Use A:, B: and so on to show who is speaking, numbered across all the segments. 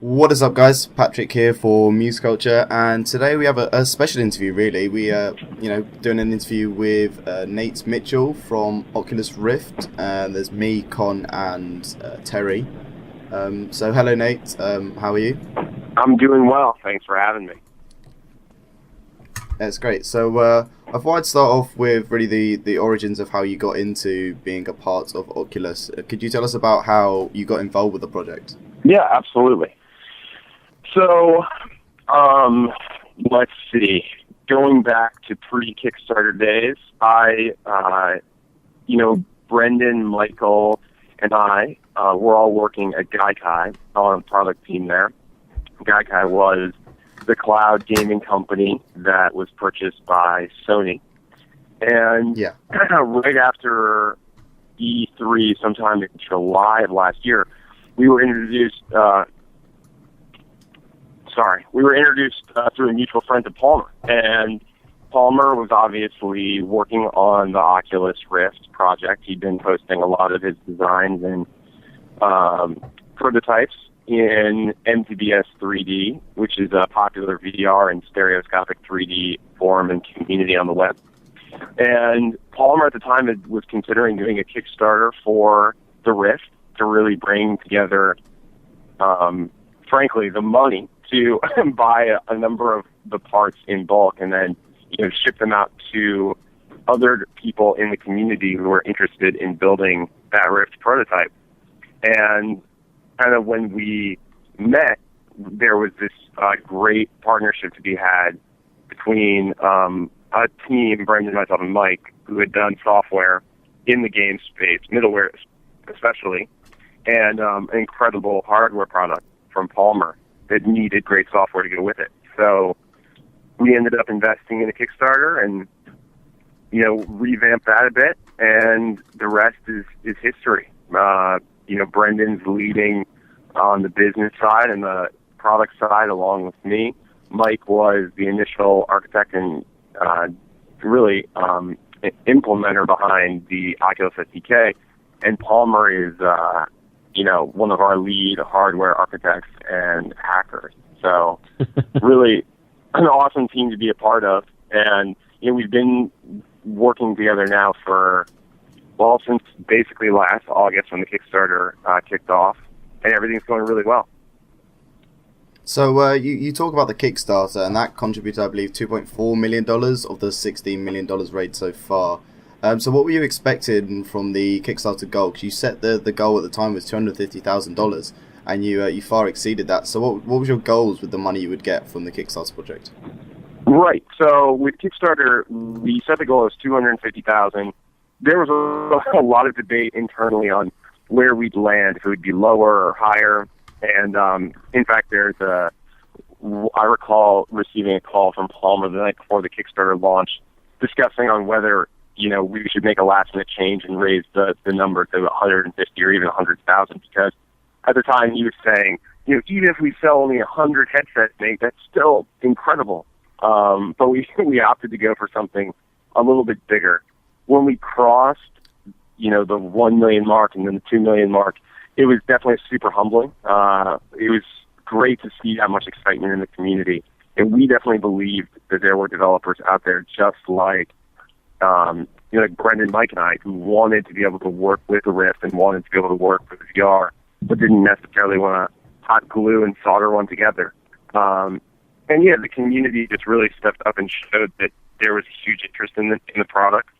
A: What is up, guys? Patrick here for Muse Culture, and today we have a special interview. Really, we doing an interview with Nate Mitchell from Oculus Rift, and there's me, Con, and Terry. So hello, Nate. How are you?
B: I'm doing well. Thanks for having me.
A: That's great. So I thought I'd start off with really the origins of how you got into being a part of Oculus. Could you tell us about how you got involved with the project?
B: Yeah, absolutely. So, let's see. Going back to pre-Kickstarter days, Brendan, Michael, and I were all working at Gaikai on a product team there. Gaikai was the cloud gaming company that was purchased by Sony. And right after E3, sometime in July of last year, we were introduced through a mutual friend to Palmer. And Palmer was obviously working on the Oculus Rift project. He'd been posting a lot of his designs and prototypes in MTBS 3D, which is a popular VR and stereoscopic 3D forum and community on the web. And Palmer at the time was considering doing a Kickstarter for the Rift to really bring together, frankly, the money to buy a number of the parts in bulk and then ship them out to other people in the community who are interested in building that Rift prototype. And kind of when we met, there was this great partnership to be had between a team, Brendan, myself, and Mike, who had done software in the game space, middleware especially, and an incredible hardware product from Palmer that needed great software to go with it. So we ended up investing in a Kickstarter and, revamped that a bit, and the rest is history. Brendan's leading on the business side and the product side along with me. Mike was the initial architect and really implementer behind the Oculus SDK, and Palmer is one of our lead hardware architects and hackers. So really an awesome team to be a part of. And, we've been working together now since basically last August when the Kickstarter kicked off, and everything's going really well.
A: So you talk about the Kickstarter, and that contributed, I believe, $2.4 million of the $16 million raised so far. So what were you expecting from the Kickstarter goal? Because you set the goal at the time was $250,000, and you far exceeded that. So what was your goals with the money you would get from the Kickstarter project?
B: Right. So with Kickstarter, we set the goal as $250,000. There was a lot of debate internally on where we'd land, if it would be lower or higher. And in fact, I recall receiving a call from Palmer the night before the Kickstarter launch, discussing on whether we should make a last-minute change and raise the number to 150 or even 100,000, because at the time he was saying, even if we sell only 100 headsets, Nate, that's still incredible. But we opted to go for something a little bit bigger. When we crossed, the 1 million mark and then the 2 million mark, it was definitely super humbling. It was great to see that much excitement in the community, and we definitely believed that there were developers out there just like Brendan, Mike, and I, who wanted to be able to work with the Rift and wanted to be able to work with VR, but didn't necessarily want to hot glue and solder one together. The community just really stepped up and showed that there was huge interest in the product.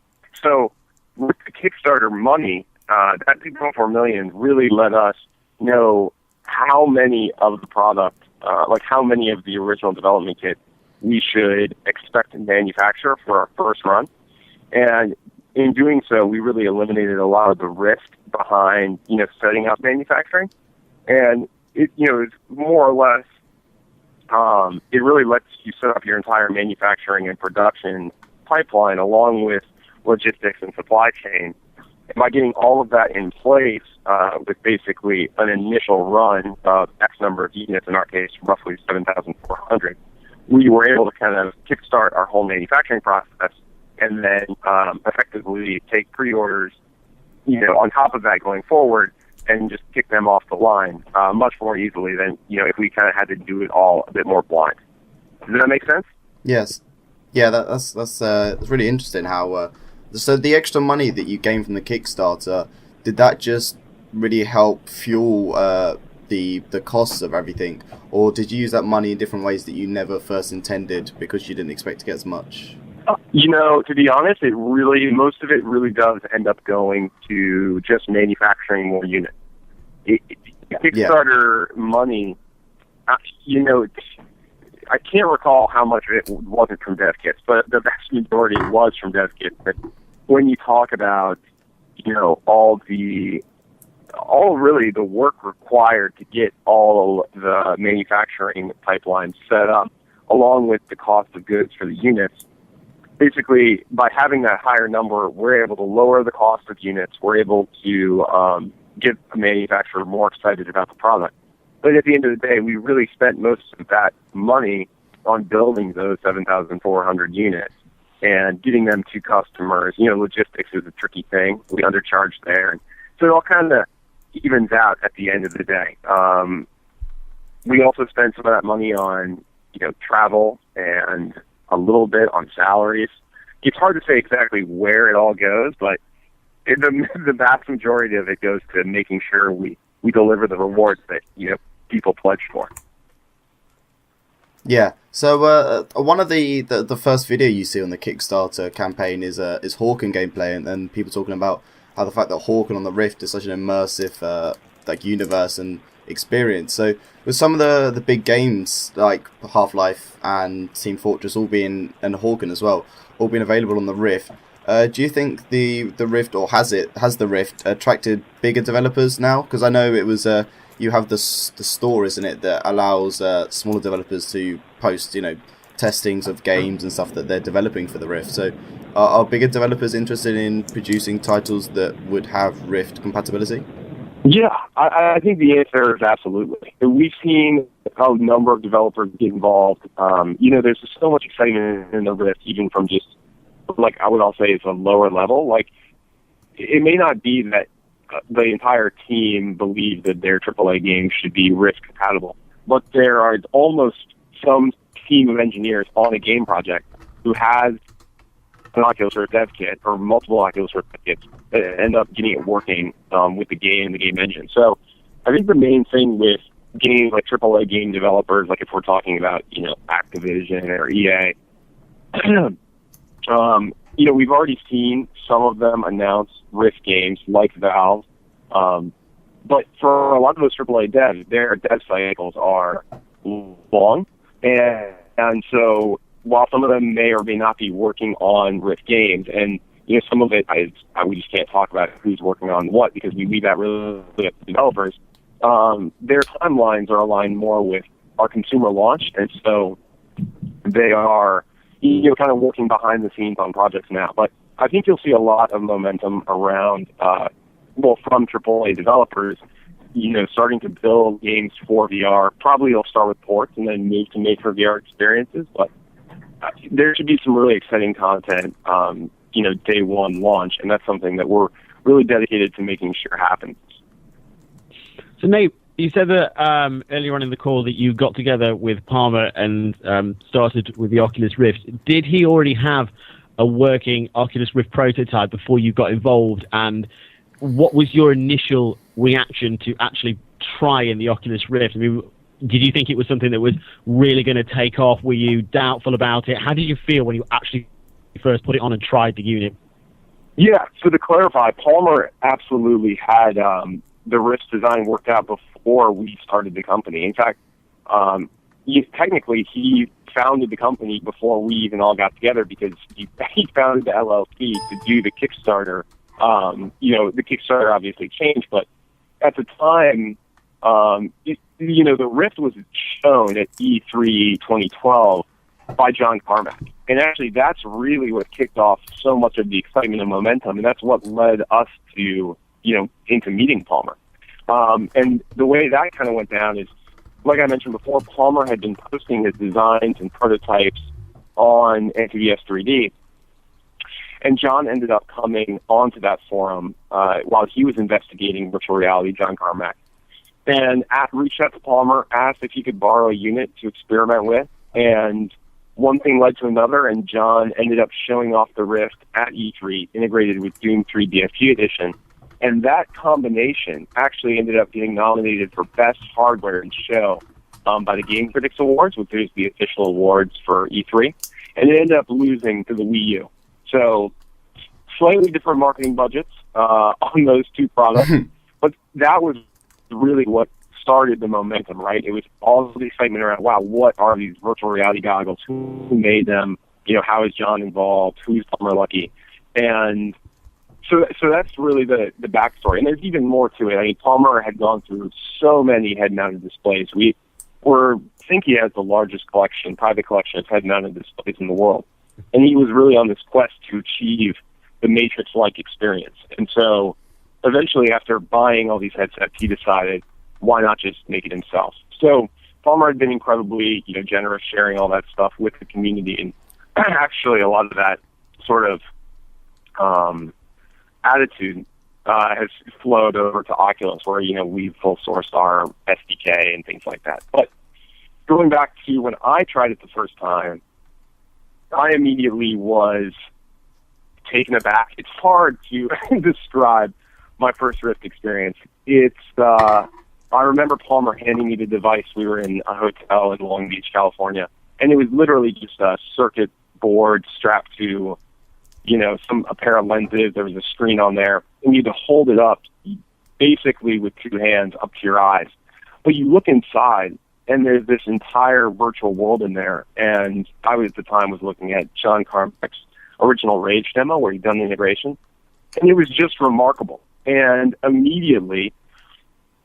B: So with the Kickstarter money, that $2.4 million really let us know how many of the product, how many of the original development kit we should expect to manufacture for our first run. And in doing so, we really eliminated a lot of the risk behind, setting up manufacturing. And it's more or less, it really lets you set up your entire manufacturing and production pipeline along with logistics and supply chain. And by getting all of that in place with basically an initial run of X number of units, in our case, roughly 7,400, we were able to kind of kickstart our whole manufacturing process and then effectively take pre-orders, on top of that going forward, and just kick them off the line much more easily than, if we kind of had to do it all a bit more blind. Does that make sense?
A: Yes. Yeah, that's really interesting how... so the extra money that you gained from the Kickstarter, did that just really help fuel the costs of everything? Or did you use that money in different ways that you never first intended because you didn't expect to get as much?
B: To be honest, most of it really does end up going to just manufacturing more units. Kickstarter money, I can't recall how much of it wasn't from dev kits, but the vast majority was from dev kits. But when you talk about, all really the work required to get all the manufacturing pipelines set up, along with the cost of goods for the units, basically, by having that higher number, we're able to lower the cost of units. We're able to get a manufacturer more excited about the product. But at the end of the day, we really spent most of that money on building those 7,400 units and getting them to customers. Logistics is a tricky thing. We undercharged there. And so it all kind of evens out at the end of the day. We also spent some of that money on, travel and a little bit on salaries. It's hard to say exactly where it all goes, but the vast majority of it goes to making sure we deliver the rewards that people pledge for.
A: Yeah. So one of the first video you see on the Kickstarter campaign is Hawken gameplay, and people talking about how the fact that Hawken on the Rift is such an immersive universe and experience. So with some of the big games like Half-Life and Team Fortress and Hawken as well, all being available on the Rift, do you think the Rift, or has the Rift attracted bigger developers now? Because I know it was you have the store, isn't it, that allows smaller developers to post testings of games and stuff that they're developing for the Rift. So are bigger developers interested in producing titles that would have Rift compatibility?
B: Yeah, I think the answer is absolutely. We've seen a number of developers get involved. There's just so much excitement in the Rift, even from just, I would all say it's a lower level. It may not be that the entire team believes that their AAA games should be Rift compatible, but there are almost some team of engineers on a game project who has an Oculus Rift dev kit or multiple Oculus Rift dev kits that end up getting it working with the game engine. So I think the main thing with games like AAA game developers, like if we're talking about, Activision or EA, we've already seen some of them announce Rift games like Valve. But for a lot of those AAA devs, their dev cycles are long. And so while some of them may or may not be working on Rift games, and some of it we just can't talk about who's working on what because we leave that really up to developers, their timelines are aligned more with our consumer launch, and so they are kind of working behind the scenes on projects now. But I think you'll see a lot of momentum around, from AAA developers, starting to build games for VR. Probably they'll start with ports and then move to made for VR experiences. But there should be some really exciting content, day one launch, and that's something that we're really dedicated to making sure happens.
C: So Nate, you said that earlier on in the call that you got together with Palmer and started with the Oculus Rift. Did he already have a working Oculus Rift prototype before you got involved? And what was your initial reaction to actually trying the Oculus Rift? I mean, did you think it was something that was really going to take off? Were you doubtful about it? How did you feel when you actually first put it on and tried the unit?
B: Yeah, so to clarify, Palmer absolutely had the Rift design worked out before we started the company. In fact, technically he founded the company before we even all got together because he founded the LLC to do the Kickstarter. The Kickstarter obviously changed, but at the time, the Rift was shown at E3 2012 by John Carmack. And actually, that's really what kicked off so much of the excitement and momentum, and that's what led us to, into meeting Palmer. And the way that kind of went down is, like I mentioned before, Palmer had been posting his designs and prototypes on NTVS 3D. And John ended up coming onto that forum while he was investigating virtual reality, John Carmack. And reached out to Palmer, asked if he could borrow a unit to experiment with. And one thing led to another, and John ended up showing off the Rift at E3, integrated with Doom 3 BFG Edition. And that combination actually ended up getting nominated for Best Hardware in Show by the Game Critics Awards, which is the official awards for E3. And it ended up losing to the Wii U. So slightly different marketing budgets on those two products. But that was really what started the momentum, right? It was all the excitement around, wow, what are these virtual reality goggles? Who made them? You know, how is John involved? Who's Palmer Luckey? And so that's really the backstory. And there's even more to it. I mean, Palmer had gone through so many head-mounted displays. I think he has the largest private collection of head-mounted displays in the world. And he was really on this quest to achieve the Matrix-like experience. And so eventually, after buying all these headsets, he decided, why not just make it himself? So Palmer had been incredibly, generous, sharing all that stuff with the community. And actually, a lot of that sort of attitude has flowed over to Oculus, where, we full sourced our SDK and things like that. But going back to when I tried it the first time, I immediately was taken aback. It's hard to describe my first Rift experience. I remember Palmer handing me the device. We were in a hotel in Long Beach, California, and it was literally just a circuit board strapped to, a pair of lenses. There was a screen on there, and you had to hold it up basically with two hands up to your eyes. But you look inside, and there's this entire virtual world in there. And I at the time was looking at John Carmack's original Rage demo where he'd done the integration, and it was just remarkable. And immediately,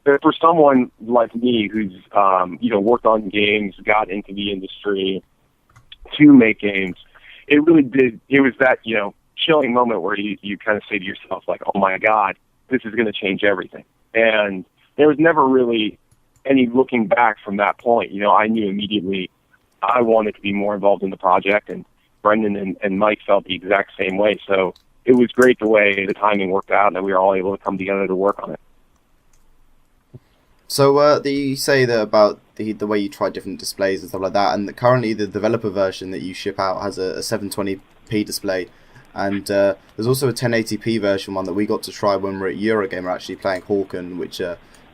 B: for someone like me who's worked on games, got into the industry to make games, it really did. It was that chilling moment where you kind of say to yourself, like, oh my God, this is going to change everything. And there was never really any looking back from that point. I knew immediately I wanted to be more involved in the project, and Brendan and Mike felt the exact same way. So it was great the way the timing worked out, and that we were all able to come together to work on it.
A: So you say that about the way you try different displays and stuff like that, and currently the developer version that you ship out has a 720p display, and there's also a 1080p version, one that we got to try when we were at Eurogamer, actually playing Hawken, which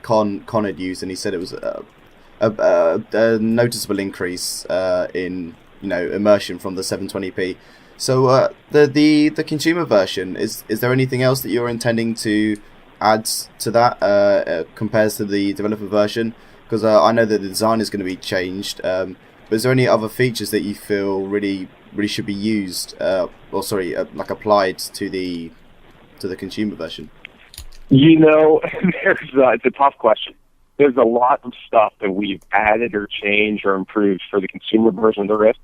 A: Con had used, and he said it was a noticeable increase in immersion from the 720p. So the consumer version, is there anything else that you're intending to add to that compared to the developer version? Because I know that the design is going to be changed, but is there any other features that you feel really should be used, like applied to the consumer version?
B: It's a tough question. There's a lot of stuff that we've added or changed or improved for the consumer version of the Rift.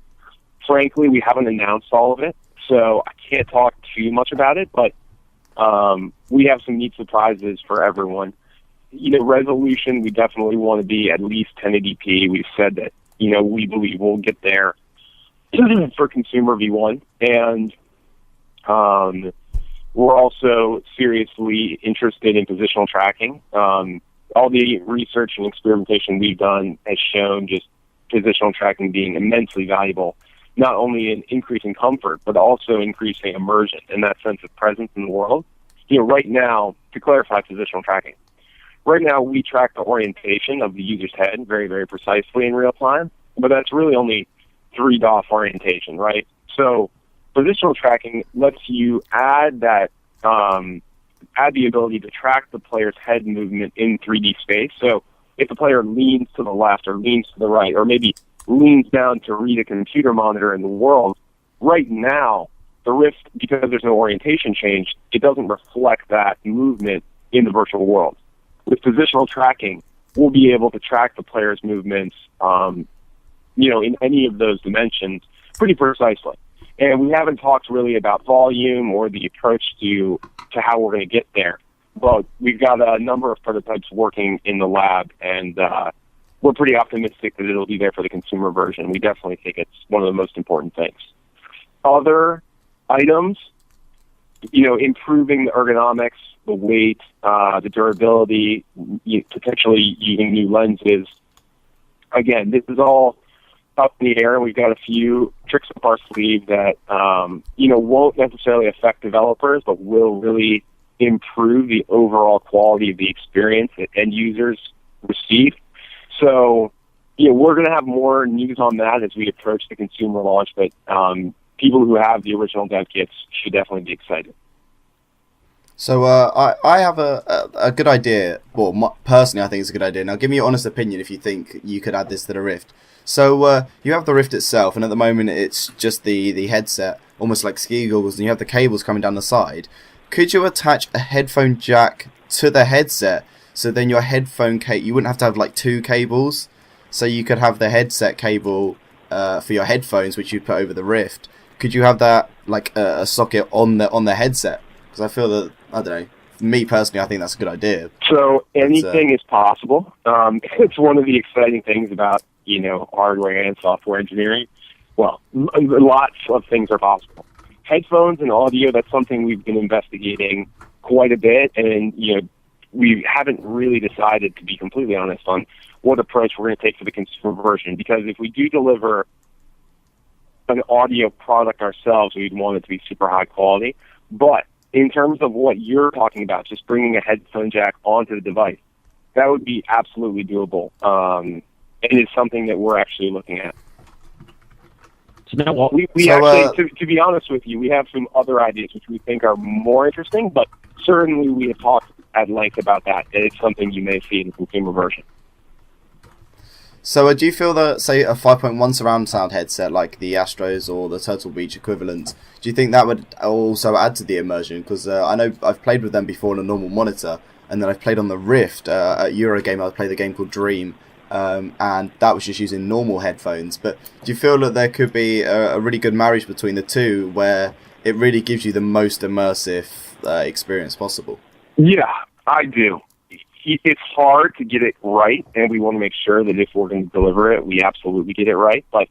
B: Frankly, we haven't announced all of it, so I can't talk too much about it, but we have some neat surprises for everyone. Resolution, we definitely want to be at least 1080p. We've said that, we believe we'll get there for consumer V1. And we're also seriously interested in positional tracking. All the research and experimentation we've done has shown just positional tracking being immensely valuable, not only in increasing comfort, but also increasing immersion and that sense of presence in the world. Right now, to clarify positional tracking, right now we track the orientation of the user's head very, very precisely in real time, but that's really only 3 DOF orientation, right? So positional tracking lets you add that, add the ability to track the player's head movement in 3D space. So if the player leans to the left or leans to the right, or maybe leans down to read a computer monitor in the world, right now, the Rift, because there's no orientation change, it doesn't reflect that movement in the virtual world. With positional tracking, we'll be able to track the player's movements, in any of those dimensions pretty precisely. And we haven't talked really about volume or the approach to how we're going to get there. But we've got a number of prototypes working in the lab, and we're pretty optimistic that it'll be there for the consumer version. We definitely think it's one of the most important things. Other items, improving the ergonomics, the weight, the durability, potentially using new lenses. Again, this is all up in the air, and we've got a few tricks up our sleeve that, won't necessarily affect developers, but will really improve the overall quality of the experience that end users receive. So, we're going to have more news on that as we approach the consumer launch, but people who have the original dev kits should definitely be excited.
A: So I have a good idea. Well, personally, I think it's a good idea. Now, give me your honest opinion if you think you could add this to the Rift. So you have the Rift itself, and at the moment it's just the headset, almost like ski goggles, and you have the cables coming down the side. Could you attach a headphone jack to the headset, so then your headphone you wouldn't have to have like two cables, so you could have the headset cable for your headphones, which you put over the Rift. Could you have that like a socket on the headset? Because I feel that, I don't know, for me personally, I think that's a good idea.
B: So anything is possible. It's one of the exciting things about hardware and software engineering. Well, lots of things are possible. Headphones and audio, that's something we've been investigating quite a bit, and we haven't really decided, to be completely honest, on what approach we're going to take for the consumer version. Because if we do deliver an audio product ourselves, we'd want it to be super high quality. But in terms of what you're talking about, just bringing a headphone jack onto the device, that would be absolutely doable. And it's something that we're actually looking at.
C: Do you know what?
B: We actually, to be honest with you, we have some other ideas which we think are more interesting, but certainly we have talked at length about that, and it's something you may see in the consumer version.
A: So do you feel that, say, a 5.1 surround sound headset like the Astros or the Turtle Beach equivalent, do you think that would also add to the immersion? Because I know I've played with them before on a normal monitor, and then I've played on the Rift. At Eurogame, I played a game called Dream, and that was just using normal headphones. But do you feel that there could be a really good marriage between the two, where it really gives you the most immersive experience possible?
B: Yeah, I do. It's hard to get it right, and we want to make sure that if we're going to deliver it, we absolutely get it right. But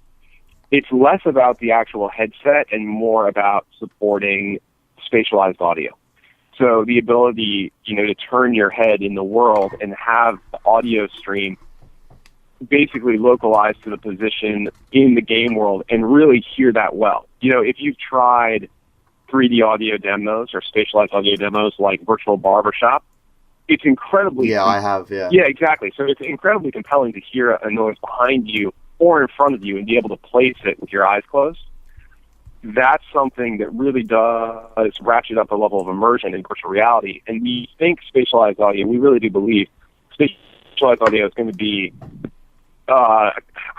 B: it's less about the actual headset and more about supporting spatialized audio. So the ability, to turn your head in the world and have the audio stream basically localized to the position in the game world and really hear that well. If you've tried 3D audio demos or spatialized audio demos like Virtual Barbershop, it's incredibly...
A: Yeah, I have, yeah.
B: Yeah, exactly. So it's incredibly compelling to hear a noise behind you or in front of you and be able to place it with your eyes closed. That's something that really does ratchet up a level of immersion in virtual reality. And we think spatialized audio, we really do believe spatialized audio is going to be, how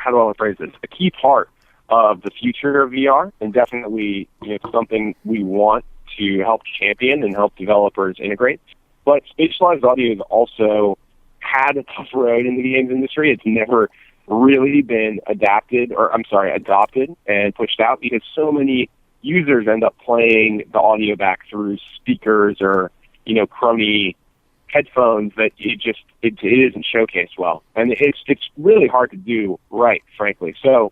B: do I want to phrase this, a key part of the future of VR, and definitely something we want to help champion and help developers integrate. But spatialized audio has also had a tough road in the games industry. It's never really been adopted and pushed out because so many users end up playing the audio back through speakers or, crummy headphones that it isn't showcased well. And it's really hard to do right, frankly. So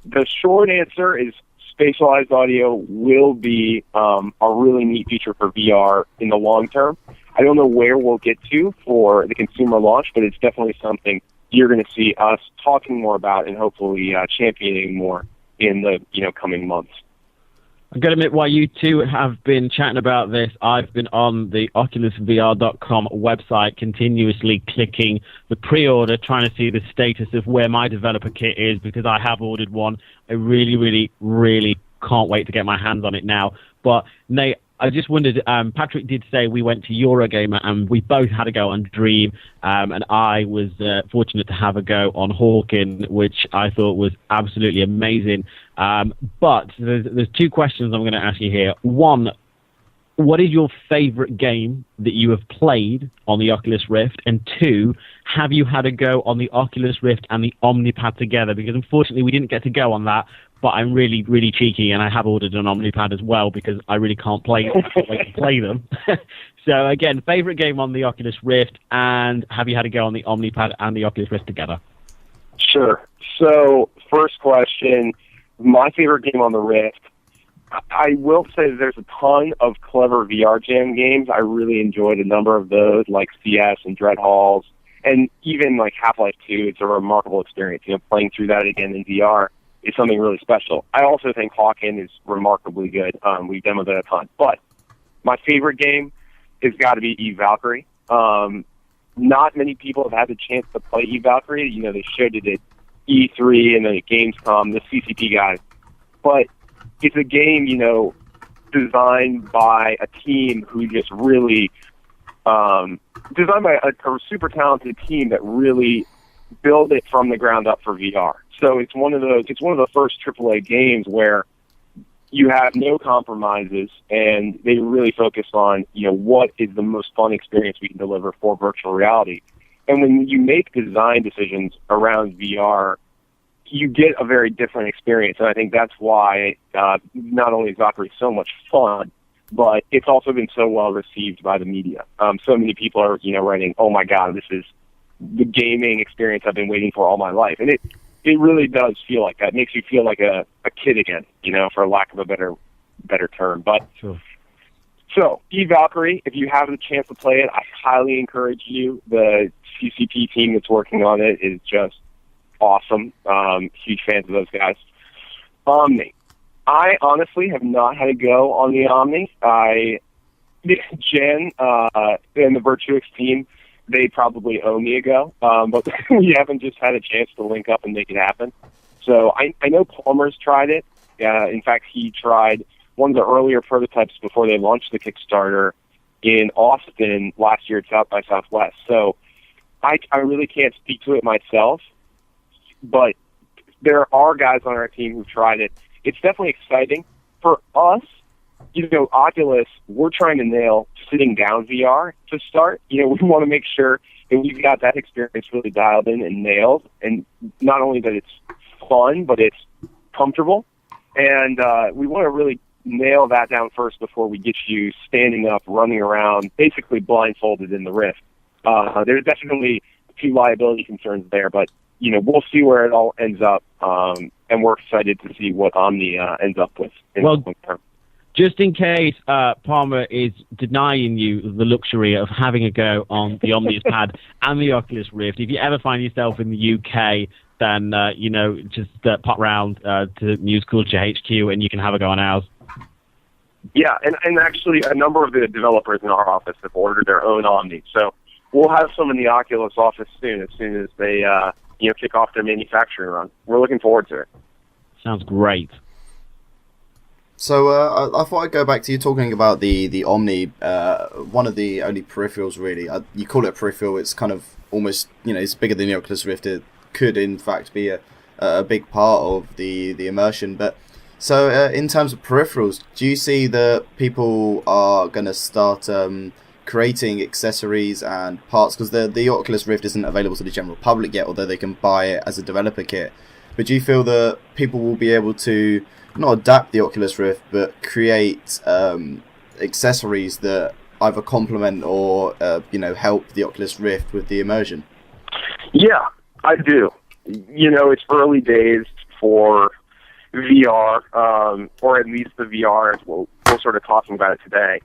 B: the short answer is spatialized audio will be a really neat feature for VR in the long term. I don't know where we'll get to for the consumer launch, but it's definitely something you're going to see us talking more about and hopefully championing more in the coming months.
C: I've got to admit, while you two have been chatting about this, I've been on the OculusVR.com website continuously clicking the pre-order, trying to see the status of where my developer kit is, because I have ordered one. I really, really, really can't wait to get my hands on it now. But, Nate, I just wondered, Patrick did say we went to Eurogamer and we both had a go on Dream, and I was fortunate to have a go on Hawken, which I thought was absolutely amazing. But there's two questions I'm going to ask you here. One, what is your favorite game that you have played on the Oculus Rift? And two, have you had a go on the Oculus Rift and the Omnipad together? Because unfortunately we didn't get to go on that, but I'm really, really cheeky, and I have ordered an Omnipad as well because I really can't play them. So again, favorite game on the Oculus Rift, and have you had a go on the Omnipad and the Oculus Rift together?
B: Sure. So first question, my favorite game on the Rift, I will say that there's a ton of clever VR Jam games. I really enjoyed a number of those, like CS and Dread Halls, and even like Half-Life 2. It's a remarkable experience. Playing through that again in VR is something really special. I also think Hawken is remarkably good. We've demoed that a ton. But my favorite game has got to be Eve Valkyrie. Not many people have had the chance to play Eve Valkyrie. They showed it at E3 and then at Gamescom, the CCP guys. But it's a game, designed by a team who just really, designed by a super talented team that really build it from the ground up for VR. So it's one of the first AAA games where you have no compromises, and they really focus on, what is the most fun experience we can deliver for virtual reality. And when you make design decisions around VR, you get a very different experience, and I think that's why not only is Valkyrie so much fun, but it's also been so well received by the media. So many people are, writing, "Oh my God, this is the gaming experience I've been waiting for all my life," and it really does feel like that. It makes you feel like a kid again, for lack of a better term. But
C: sure.
B: So, Eve Valkyrie, if you have the chance to play it, I highly encourage you. The CCP team that's working on it is just awesome. Huge fans of those guys. Omni. I honestly have not had a go on the Omni. Jen and the Virtuix team, they probably owe me a go, but we haven't just had a chance to link up and make it happen. So I know Palmer's tried it. In fact, he tried one of the earlier prototypes before they launched the Kickstarter in Austin last year at South by Southwest. So I really can't speak to it myself, but there are guys on our team who've tried it. It's definitely exciting. For us, Oculus, we're trying to nail sitting down VR to start. We want to make sure that we've got that experience really dialed in and nailed, and not only that it's fun, but it's comfortable. And we want to really nail that down first before we get you standing up, running around, basically blindfolded in the Rift. There's definitely a few liability concerns there, but we'll see where it all ends up, and we're excited to see what Omni ends up with in the long term.
C: Just in case Palmer is denying you the luxury of having a go on the Omnius Pad and the Oculus Rift, if you ever find yourself in the UK, then, just pop round to Muse Culture HQ and you can have a go on ours.
B: Yeah, and actually a number of the developers in our office have ordered their own Omni. So we'll have some in the Oculus office as soon as they kick off their manufacturing run. We're looking forward to it.
C: Sounds great.
A: So I thought I'd go back to you talking about the Omni, one of the only peripherals really. You call it a peripheral, it's kind of almost, it's bigger than the Oculus Rift. It could in fact be a big part of the immersion. But so in terms of peripherals, do you see that people are going to start creating accessories and parts? Because the Oculus Rift isn't available to the general public yet, although they can buy it as a developer kit. But do you feel that people will be able to not adapt the Oculus Rift, but create accessories that either complement or help the Oculus Rift with the immersion?
B: Yeah, I do. It's early days for VR, or at least the VR as we're sort of talking about it today.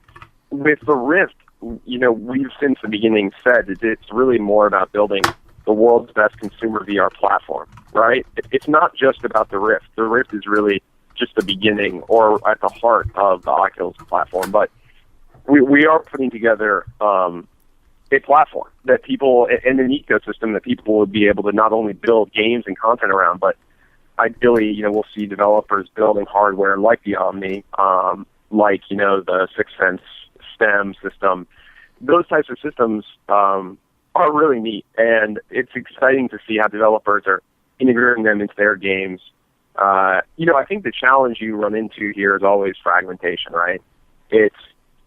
B: With the Rift, we've since the beginning said that it's really more about building the world's best consumer VR platform, right? It's not just about the Rift. The Rift is really just the beginning or at the heart of the Oculus platform, but we are putting together a platform that people, and an ecosystem that people will be able to not only build games and content around, but ideally, we'll see developers building hardware like the Omni, like, the Sixth Sense STEM system. Those types of systems are really neat, and it's exciting to see how developers are integrating them into their games. I think the challenge you run into here is always fragmentation, right? It's,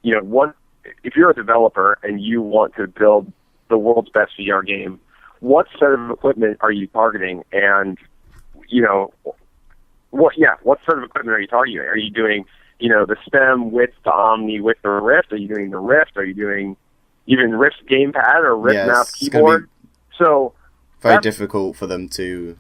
B: if you're a developer and you want to build the world's best VR game, what set of equipment are you targeting? And, what sort of equipment are you targeting? Are you doing, the STEM with the Omni with the Rift? Are you doing the Rift? Are you doing even Rift gamepad or Rift mouse keyboard? So
A: very difficult for them to,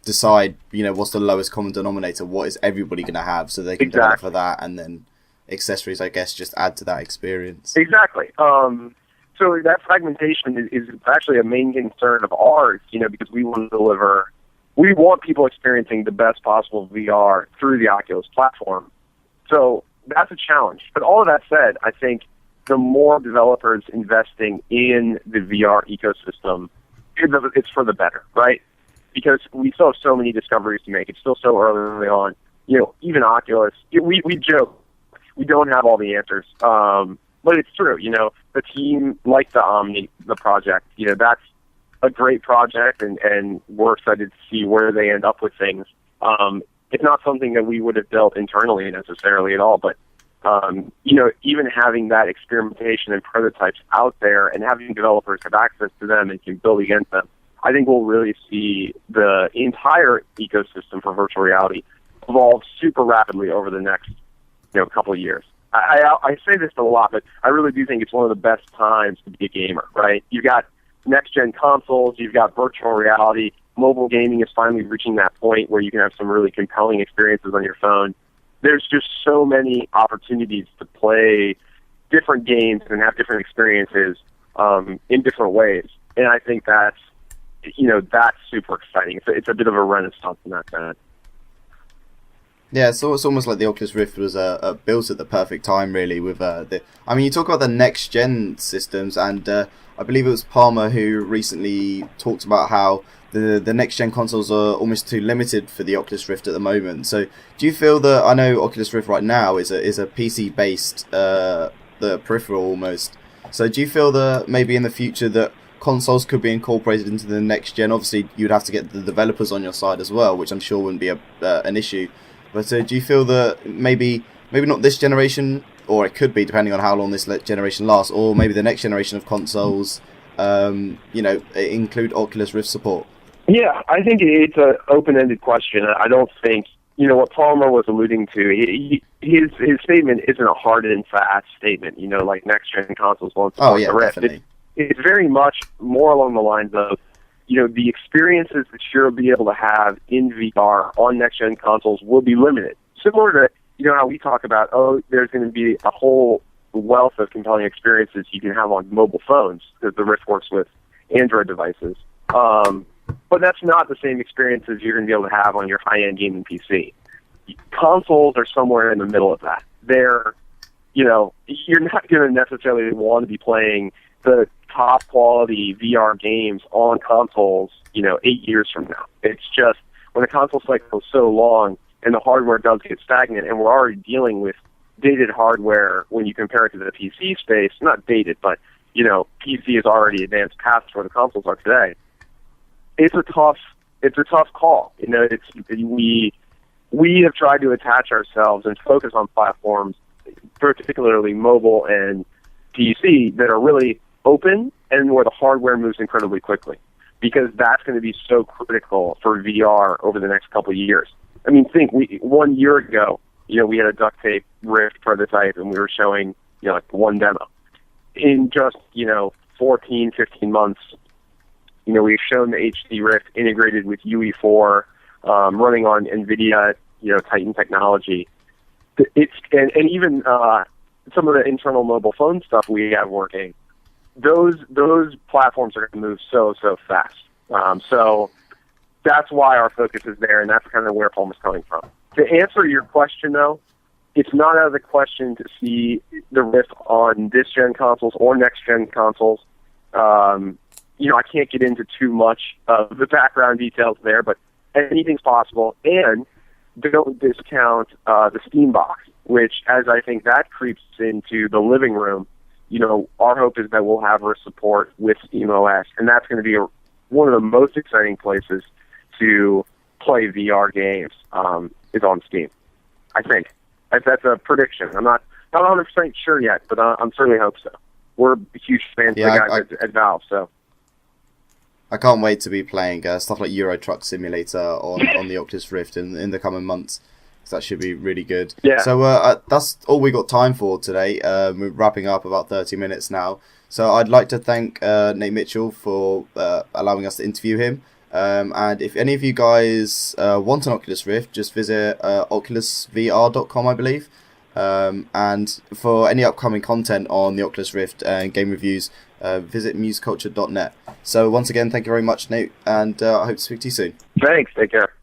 A: decide, what's the lowest common denominator, what is everybody going to have, so they can develop for that, and then accessories, I guess, just add to that experience.
B: Exactly. So that fragmentation is actually a main concern of ours, because we want people experiencing the best possible VR through the Oculus platform. So that's a challenge. But all of that said, I think the more developers investing in the VR ecosystem, it's for the better, right? Because we still have so many discoveries to make. It's still so early on. Even Oculus, we joke, we don't have all the answers. But it's true, the team, like the Omni, the project, that's a great project, and we're excited to see where they end up with things. It's not something that we would have built internally necessarily at all, but, even having that experimentation and prototypes out there and having developers have access to them and can build against them, I think we'll really see the entire ecosystem for virtual reality evolve super rapidly over the next, couple of years. I say this a lot, but I really do think it's one of the best times to be a gamer, right? You've got next-gen consoles, you've got virtual reality, mobile gaming is finally reaching that point where you can have some really compelling experiences on your phone. There's just so many opportunities to play different games and have different experiences in different ways. And I think that's super exciting. It's a bit of a renaissance in that sense.
A: Yeah, so it's almost like the Oculus Rift was built at the perfect time, really. With you talk about the next gen systems, and I believe it was Palmer who recently talked about how the next gen consoles are almost too limited for the Oculus Rift at the moment. So, do you feel that, I know Oculus Rift right now is a PC based the peripheral almost. So, do you feel that maybe in the future that consoles could be incorporated into the next gen? Obviously, you'd have to get the developers on your side as well, which I'm sure wouldn't be an issue. But do you feel that maybe not this generation, or it could be depending on how long this generation lasts, or maybe the next generation of consoles, include Oculus Rift support?
B: Yeah, I think it's an open-ended question. I don't think, what Palmer was alluding to, his statement isn't a hard and fast statement, like next-gen consoles won't support the Rift.
A: Definitely.
B: It's very much more along the lines of, the experiences that you'll be able to have in VR on next-gen consoles will be limited. Similar to, how we talk about, there's going to be a whole wealth of compelling experiences you can have on mobile phones, because the Rift works with Android devices. But that's not the same experiences you're going to be able to have on your high-end gaming PC. Consoles are somewhere in the middle of that. They're, you're not going to necessarily want to be playing the top quality VR games on consoles, 8 years from now. It's just, when the console cycle is so long and the hardware does get stagnant, and we're already dealing with dated hardware when you compare it to the PC space, not dated, but, PC is already advanced past where the consoles are today. It's a tough call. We have tried to attach ourselves and focus on platforms, particularly mobile and PC, that are really open and where the hardware moves incredibly quickly, because that's going to be so critical for VR over the next couple of years. I mean, think 1 year ago, we had a duct tape Rift prototype, and we were showing, one demo. In just, 14, 15 months, we've shown the HD Rift integrated with UE4, running on NVIDIA, Titan technology. And even some of the internal mobile phone stuff we have working. Those platforms are going to move so fast. So that's why our focus is there, and that's kind of where Palmer's coming from. To answer your question, though, it's not out of the question to see the Rift on this gen consoles or next gen consoles. I can't get into too much of the background details there, but anything's possible. And don't discount the Steam box, which, as I think that creeps into the living room, our hope is that we'll have our support with SteamOS, and that's going to be one of the most exciting places to play VR games is on Steam. I think. That's a prediction. I'm not 100% sure yet, but I'm certainly hope so. We're huge fans of the guys at Valve, so.
A: I can't wait to be playing stuff like Euro Truck Simulator on the Oculus Rift in the coming months. So that should be really good.
B: Yeah.
A: So that's all we got time for today. We're wrapping up about 30 minutes now. So I'd like to thank Nate Mitchell for allowing us to interview him. And if any of you guys want an Oculus Rift, just visit oculusvr.com, I believe. And for any upcoming content on the Oculus Rift and game reviews, visit museculture.net. So once again, thank you very much, Nate, and I hope to speak to you soon.
B: Thanks. Take care.